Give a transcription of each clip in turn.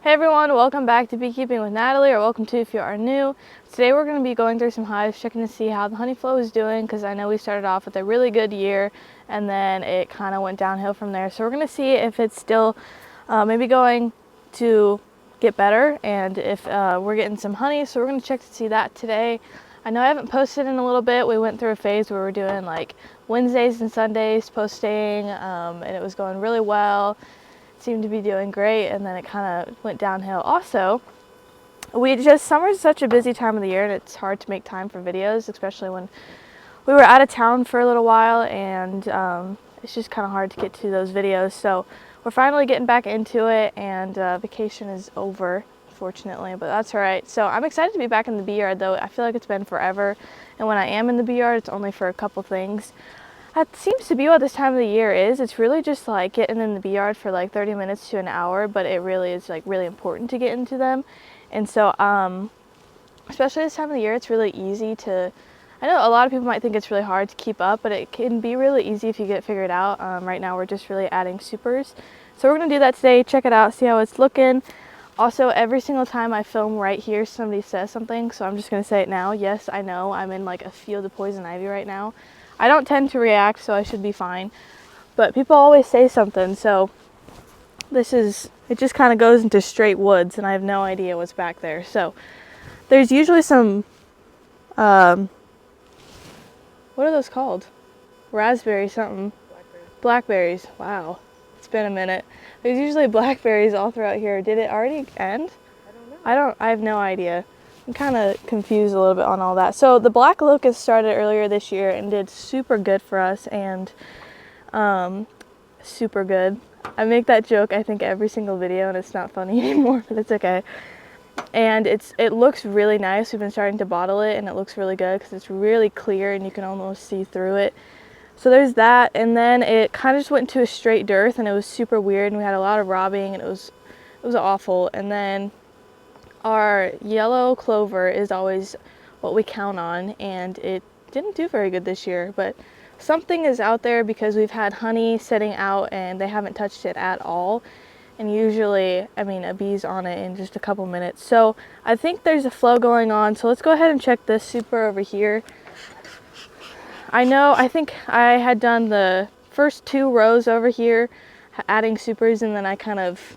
Hey everyone, welcome back to Beekeeping with Natalie, or welcome to if you are new. Today we're going to be going through some hives, checking to see how the honey flow is doing, because I know we started off with a really good year and then it kind of went downhill from there. So we're going to see if it's still maybe going to get better and if we're getting some honey. So we're going to check to see that today. I know I haven't posted in a little bit. We went through a phase where we were doing like Wednesdays and Sundays posting and it was going really well. Seemed to be doing great, and then it kind of went downhill. Also, summer's such a busy time of the year and it's hard to make time for videos, especially when we were out of town for a little while, and it's just kind of hard to get to those videos. So we're finally getting back into it, and vacation is over, fortunately, but that's all right. So I'm excited to be back in the bee yard, though I feel like it's been forever, and when I am in the bee yard, it's only for a couple things. That seems to be what this time of the year is. It's really just like getting in the bee yard for like 30 minutes to an hour, but it really is like really important to get into them. And so, especially this time of the year, it's really easy to, I know a lot of people might think it's really hard to keep up, but it can be really easy if you get it figured out. Right now we're just really adding supers. So we're gonna do that today, check it out, see how it's looking. Also, every single time I film right here, somebody says something, so I'm just gonna say it now. Yes, I know, I'm in like a field of poison ivy right now. I don't tend to react, so I should be fine. But people always say something, so it just kind of goes into straight woods, and I have no idea what's back there. So there's usually some, what are those called? Raspberry something. Blackberries. Wow, it's been a minute. There's usually blackberries all throughout here. Did it already end? I don't know. I have no idea. I'm kind of confused a little bit on all that. So the black locust started earlier this year and did super good for us, and super good. I make that joke I think every single video, and it's not funny anymore, but it's okay. And it looks really nice. We've been starting to bottle it, and it looks really good because it's really clear and you can almost see through it. So there's that, and then it kind of just went to a straight dearth, and it was super weird, and we had a lot of robbing, and it was awful. And then our yellow clover is always what we count on, and it didn't do very good this year, but something is out there because we've had honey sitting out and they haven't touched it at all. And usually, I mean, a bee's on it in just a couple minutes. So I think there's a flow going on. So let's go ahead and check this super over here. I think I had done the first 2 rows over here adding supers, and then I kind of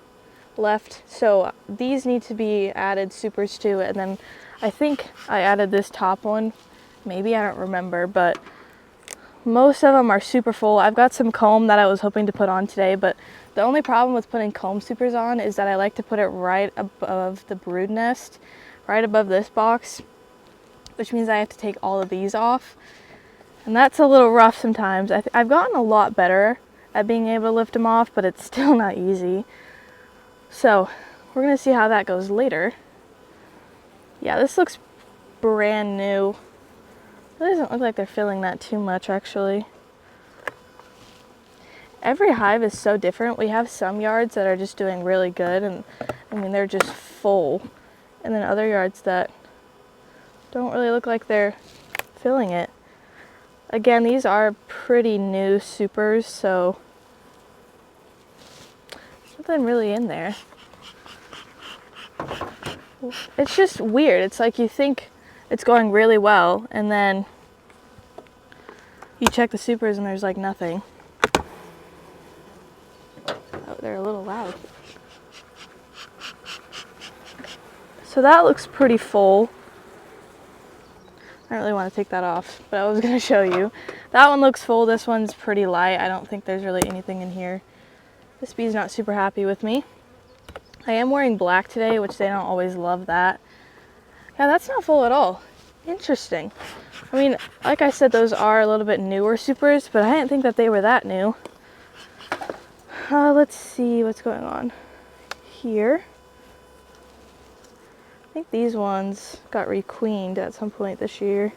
left, so these need to be added supers too. And then I think I added this top one, maybe, I don't remember, but most of them are super full. I've got some comb that I was hoping to put on today, but the only problem with putting comb supers on is that I like to put it right above the brood nest, right above this box, which means I have to take all of these off, and that's a little rough sometimes. I've gotten a lot better at being able to lift them off, but it's still not easy. So we're gonna see how that goes later. Yeah, this looks brand new. It doesn't look like they're filling that too much, actually. Every hive is so different. We have some yards that are just doing really good, and I mean, they're just full. And then other yards that don't really look like they're filling it. Again, these are pretty new supers, so nothing really in there. It's just weird. It's like you think it's going really well, and then you check the supers and there's like nothing. Oh, they're a little loud. So that looks pretty full. I don't really want to take that off, but I was going to show you. That one looks full. This one's pretty light. I don't think there's really anything in here. This bee's not super happy with me. I am wearing black today, which they don't always love that. Yeah, that's not full at all. Interesting. I mean, like I said, those are a little bit newer supers, but I didn't think that they were that new. Let's see what's going on here. I think these ones got requeened at some point this year.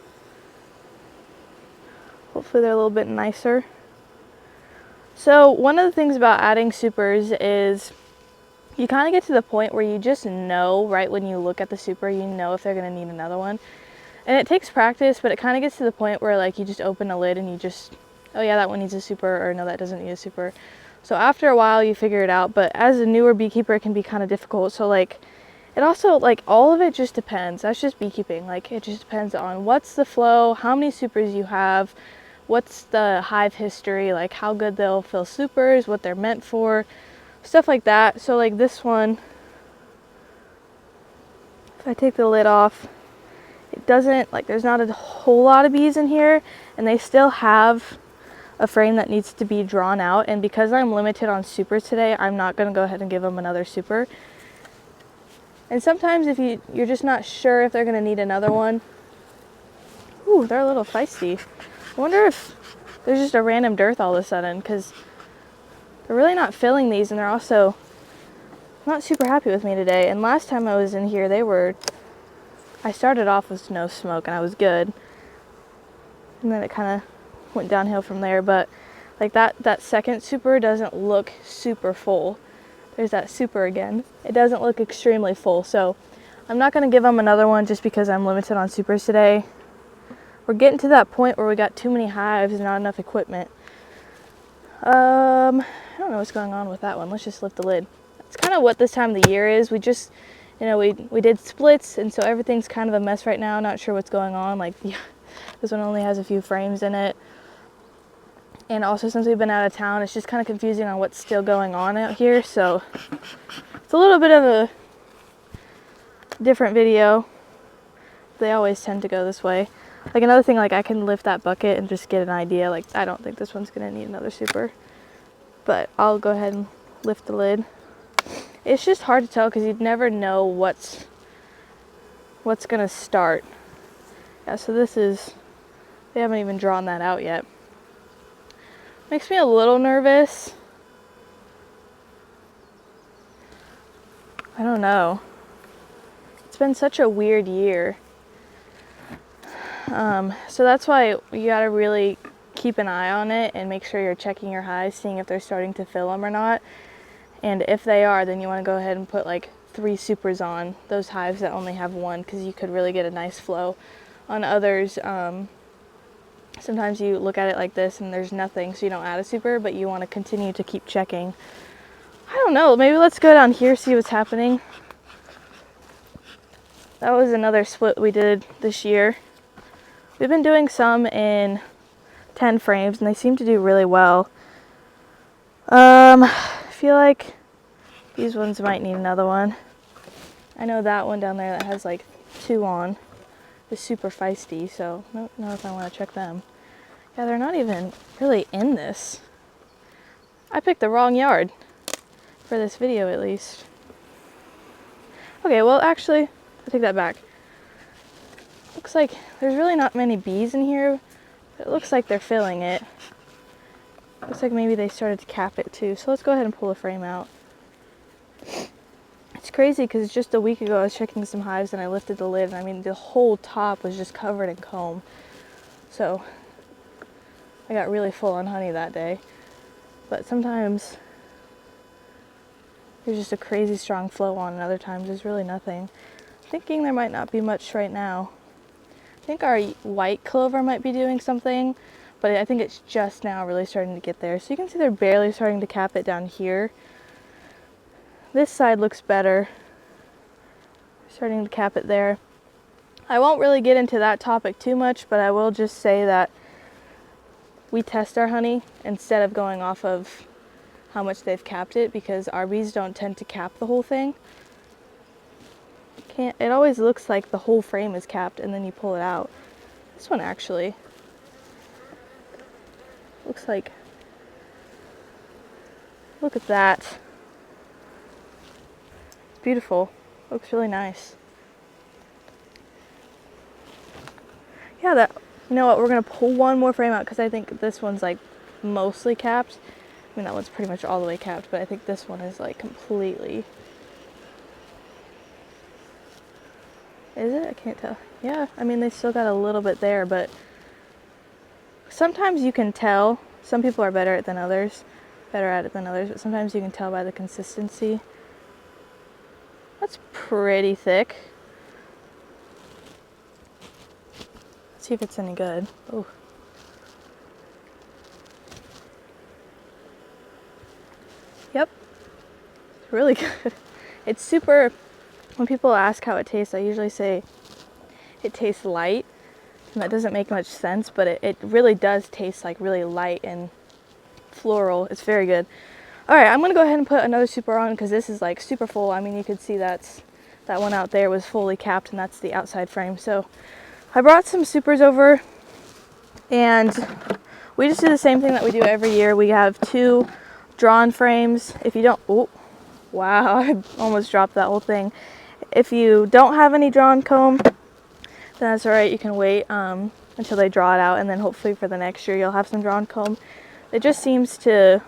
Hopefully they're a little bit nicer. So one of the things about adding supers is you kind of get to the point where you just know right when you look at the super, you know if they're going to need another one. And it takes practice, but it kind of gets to the point where like you just open a lid and you just, oh yeah, that one needs a super, or no, that doesn't need a super. So after a while you figure it out, but as a newer beekeeper it can be kind of difficult. So like it also, like, all of it just depends. That's just beekeeping. Like, it just depends on what's the flow, how many supers you have, what's the hive history, like how good they'll fill supers, what they're meant for, stuff like that. So like this one, if I take the lid off, it doesn't, like, there's not a whole lot of bees in here, and they still have a frame that needs to be drawn out. And because I'm limited on supers today, I'm not going to go ahead and give them another super. And sometimes if you're just not sure if they're going to need another one. Ooh, they're a little feisty. I wonder if there's just a random dearth all of a sudden, because they're really not filling these, and they're also not super happy with me today. And last time I was in here, I started off with no smoke and I was good. And then it kind of went downhill from there. But like that second super doesn't look super full. There's that super again. It doesn't look extremely full, so I'm not going to give them another one just because I'm limited on supers today. We're getting to that point where we got too many hives and not enough equipment. I don't know what's going on with that one. Let's just lift the lid. It's kind of what this time of the year is. We just, we did splits, and so everything's kind of a mess right now. Not sure what's going on. Like, this one only has a few frames in it. And also, since we've been out of town, it's just kind of confusing on what's still going on out here. So it's a little bit of a different video. They always tend to go this way. Like, another thing, like, I can lift that bucket and just get an idea. Like, I don't think this one's going to need another super. But I'll go ahead and lift the lid. It's just hard to tell because you'd never know what's going to start. Yeah, so they haven't even drawn that out yet. Makes me a little nervous. I don't know. It's been such a weird year. So that's why you gotta really keep an eye on it and make sure you're checking your hives, seeing if they're starting to fill them or not. And if they are, then you want to go ahead and put like 3 supers on those hives that only have 1, because you could really get a nice flow. On others, sometimes you look at it like this and there's nothing, so you don't add a super, but you want to continue to keep checking. I don't know, maybe let's go down here, see what's happening. That was another split we did this year. We've been doing some in 10 frames and they seem to do really well. I feel like these ones might need another one. I know that one down there that has like 2 on is super feisty, so I don't know if I want to check them. Yeah, they're not even really in this. I picked the wrong yard for this video, at least. Okay, well, actually, I take that back. Looks like there's really not many bees in here, but it looks like they're filling it. Looks like maybe they started to cap it too, so let's go ahead and pull the frame out. It's crazy because just a week ago I was checking some hives and I lifted the lid, and I mean the whole top was just covered in comb. So I got really full on honey that day. But sometimes there's just a crazy strong flow on, and other times there's really nothing. I'm thinking there might not be much right now. I think our white clover might be doing something, but I think it's just now really starting to get there. So you can see they're barely starting to cap it down here. This side looks better. Starting to cap it there. I won't really get into that topic too much, but I will just say that we test our honey instead of going off of how much they've capped it, because our bees don't tend to cap the whole thing. It always looks like the whole frame is capped and then you pull it out. This one actually looks like, look at that. It's beautiful. Looks really nice. Yeah, you know what, we're gonna pull one more frame out because I think this one's like mostly capped. I mean, that one's pretty much all the way capped, but I think this one is like completely. Is it? I can't tell. Yeah, I mean, they still got a little bit there, but sometimes you can tell. Some people are better at it than others, but sometimes you can tell by the consistency. That's pretty thick. Let's see if it's any good. Oh. really good. It's super, when people ask how it tastes, I usually say it tastes light. And that doesn't make much sense, but it really does taste like really light and floral. It's very good. All right, I'm gonna go ahead and put another super on because this is like super full. I mean, you could see that one out there was fully capped, and that's the outside frame. So I brought some supers over, and we just do the same thing that we do every year. We have 2 drawn frames. If you don't, oh, wow, I almost dropped that whole thing. If you don't have any drawn comb, then that's all right. You can wait until they draw it out, and then hopefully for the next year you'll have some drawn comb. It just seems to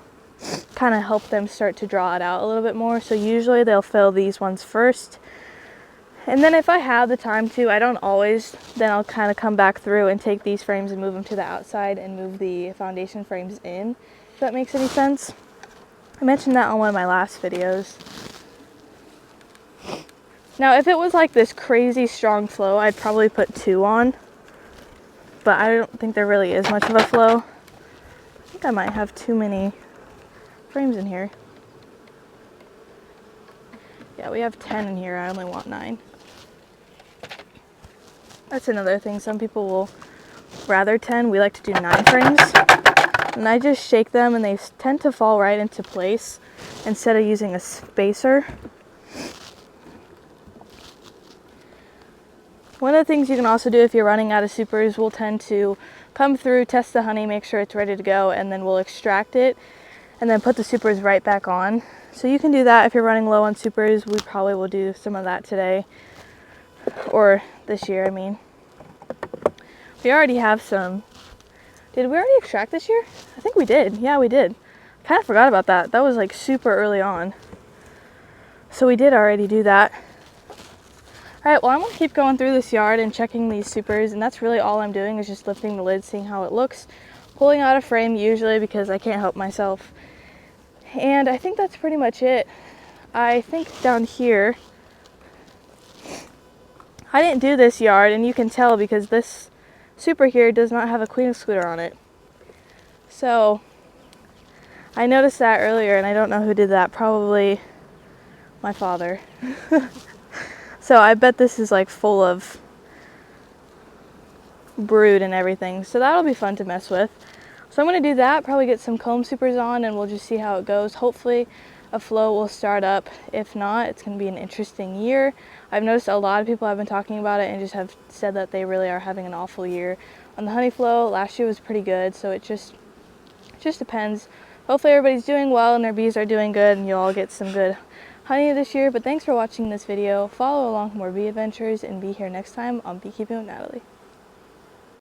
kind of help them start to draw it out a little bit more. So usually they'll fill these ones first, and then if I have the time to, I don't always, then I'll kind of come back through and take these frames and move them to the outside and move the foundation frames in, if that makes any sense. I mentioned that on one of my last videos. Now if it was like this crazy strong flow, I'd probably put 2 on, but I don't think there really is much of a flow. I think I might have too many frames in here. Yeah, we have 10 in here. I only want 9. That's another thing. Some people will rather 10. We like to do 9 frames. And I just shake them and they tend to fall right into place instead of using a spacer. One of the things you can also do if you're running out of supers, we'll tend to come through, test the honey, make sure it's ready to go, and then we'll extract it and then put the supers right back on. So you can do that if you're running low on supers. We probably will do some of that today, or this year, I mean. We already have some. Did we already extract this year? I think we did. Yeah, we did. Kind of forgot about that. That was like super early on. So we did already do that. All right, well, I'm gonna keep going through this yard and checking these supers, and that's really all I'm doing is just lifting the lid, seeing how it looks, pulling out a frame usually because I can't help myself. And I think that's pretty much it. I think down here, I didn't do this yard, and you can tell because this super here does not have a queen excluder on it. So I noticed that earlier, and I don't know who did that. Probably my father. So I bet this is like full of brood and everything. So that'll be fun to mess with. So I'm going to do that, probably get some comb supers on, and we'll just see how it goes. Hopefully a flow will start up. If not, it's going to be an interesting year. I've noticed a lot of people have been talking about it and just have said that they really are having an awful year on the honey flow. Last year was pretty good, so it just depends. Hopefully everybody's doing well and their bees are doing good and you'll all get some good honey this year. But thanks for watching this video. Follow along for more bee adventures and be here next time on Beekeeping with Natalie.